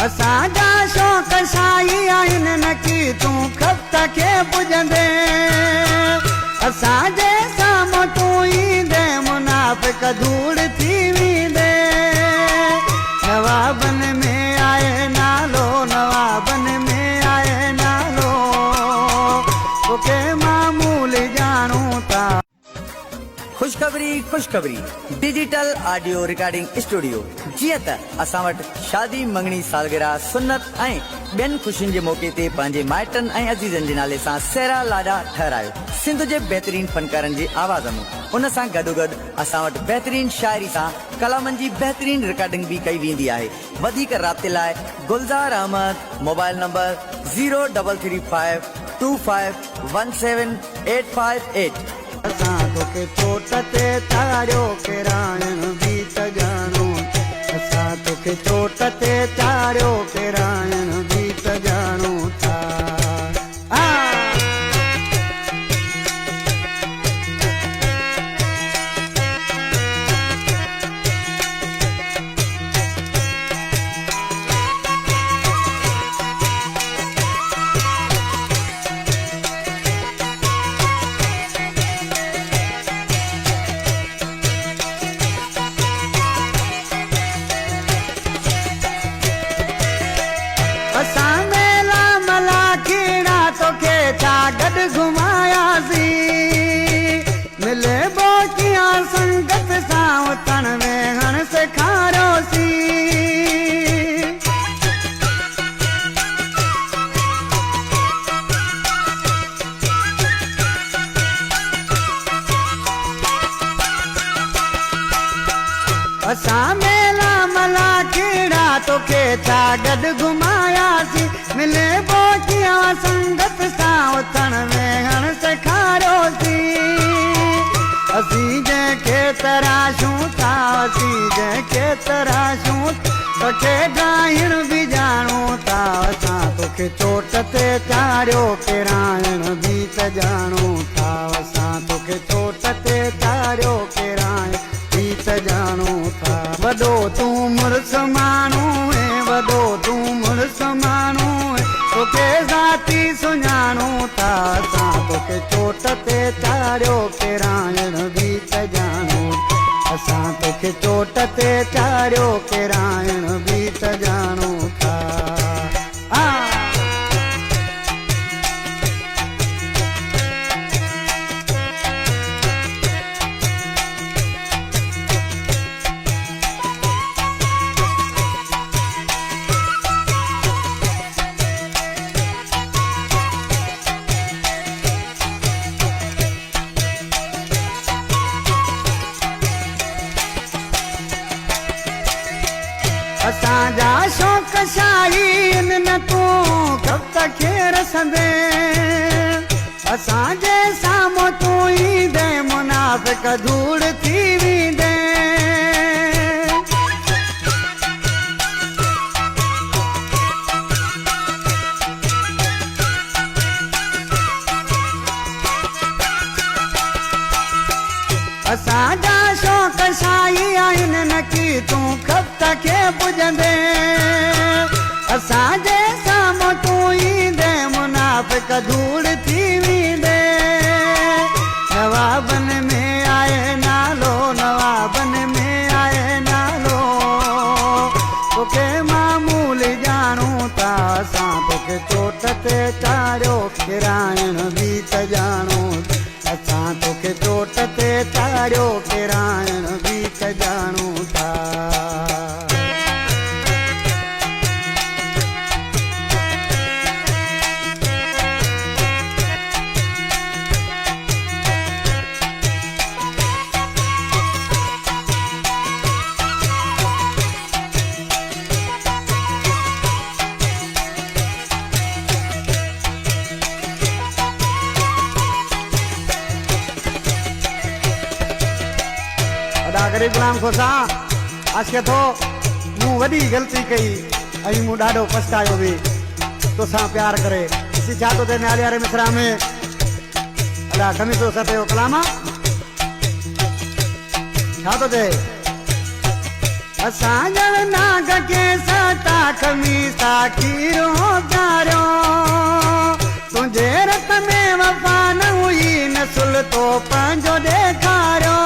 असांजा शौक़ साई आहिनि न की तूं खप्त खे पुॼंदे असांजे साम्हूं तूं ईंदे मुनाफ़िक धूड़ थी वेंदे नवाबन में आहे नालो नवाबन में आहे नालो तोखे मामूल ॼाणूं था। खुशखबरी डिजिटल ऑडियो रिकॉर्डिंग स्टूडियो जी त असां वटि शादी मंगणी सालगिरह सुन्नत ऐं ॿियनि खुशियुनि जे मौके ते पंहिंजे माइटनि ऐं अज़ीज़नि जे नाले सां सेरा लाॾा ठहरायो सिंध जे बहितरीन फनकारनि जी आवाज़ में। उन सां गॾोगॾु असां वटि बहितरीन शाइरी सां कलामनि जी बहितरीन रिकॉर्डिंग भी कई वेंदी आहे। वधीक राब्ते लाइ गुलज़ार अहमद मोबाइल नंबर 0355251785 असां तोखे चोट ते चाढ़ियो किरायण बि त ॼाणो असां तोखे चोट ते चाढ़ियो किरायण बि त ॼाणो था। असां मेला मला कीड़ा तोखे छा गॾु घुमायासीं मिले बोकिया संगत सां उथण वेहण सेखारियोसीं असां मेला मला कीड़ा तोखे छा गॾु घुमायासीं मिले बोकिया संगत सां उथण वेहण सेखारियोसीं असीं जंहिंखे तराशूं था असीं जंहिंखे तराशूं तोखे ॻाइण बि ॼाणूं था असां तोखे चोट ते चाढ़ियो किरायण बि त ॼाणूं था असां तोखे चोट ते चाढ़ियो किरायण बि त ॼाणूं था। वॾो तूं मुड़ुस माण्हू वॾो तूं मुड़ुस माण्हू तोखे ज़ाती सुञाणूं था असां तोखे चोट ते चाढ़ियो किरायण बि त ॼाणूं असां तोखे चोट ते चाढ़ियो किरायण बि त ॼाणूं था। असांजा शौक़ शाहीन न तूं खप्त खे रसंदे असांजे साम्हूं तूं ईंदे मुनाफ़िक धूड़ थी वेंदे असांजा शौक़ शाही आहिनि न की तूं खप्त खे पुॼंदे असांजे साम्हूं तूं ईंदे मुनाफ़िक धूड़ थी वेंदे नवाबन में आहे नालो नवाबन में आहे नालो तोखे मामूल ॼाणूं था असां तोखे चोट ते चाढ़ियो किरायण बि त ॼाणूं असां तोखे चोट ते चाढ़ियो किरायण बि त ॼाणूं था। गरीब गुलाम खोसा आज के तो मूं वॾी ग़लती कई ऐं मूं ॾाढो पछतायो बि तोसां प्यार करे इसी छा तो ते न्यारे वारे मिसरा में अड़ा कमी तो सते हो कलामा छा तो ते असां ॼण नाग के सता खमीसा खीर हो प्यारो तुंहिंजे रत में वफ़ा न हुई नसुल तो पंहिंजो ॾेखारियो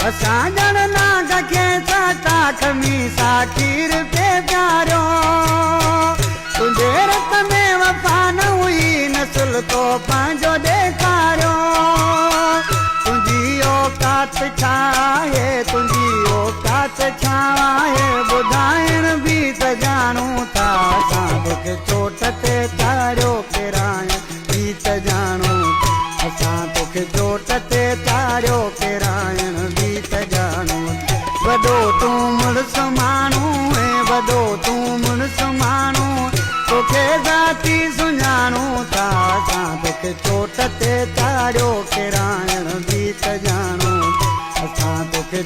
असां ॼण नाग खे सता खमीसा खीर पे प्यारो तुंहिंजे रत में वफ़ा न हुई नसुल तो पंहिंजो ॾेखारियो तुंहिंजी औकात छा आहे तुंहिंजी औकात छा आहे ॿुधाइण बि त ॼाणूं था असां तोखे चोट ते चाढ़ियो किराए बि त ॼाणूं असां तोखे चोट ते चाढ़ियो किराइण बि त ॼाणूं वॾो तूं मुड़ुसु माण्हू ऐं वॾो तूं मुड़ुसु माण्हू तोखे ज़ाती सुञाणूं था असां तोखे चोट ते चाढ़ियो किराइण बि त ॼाणूं असां तोखे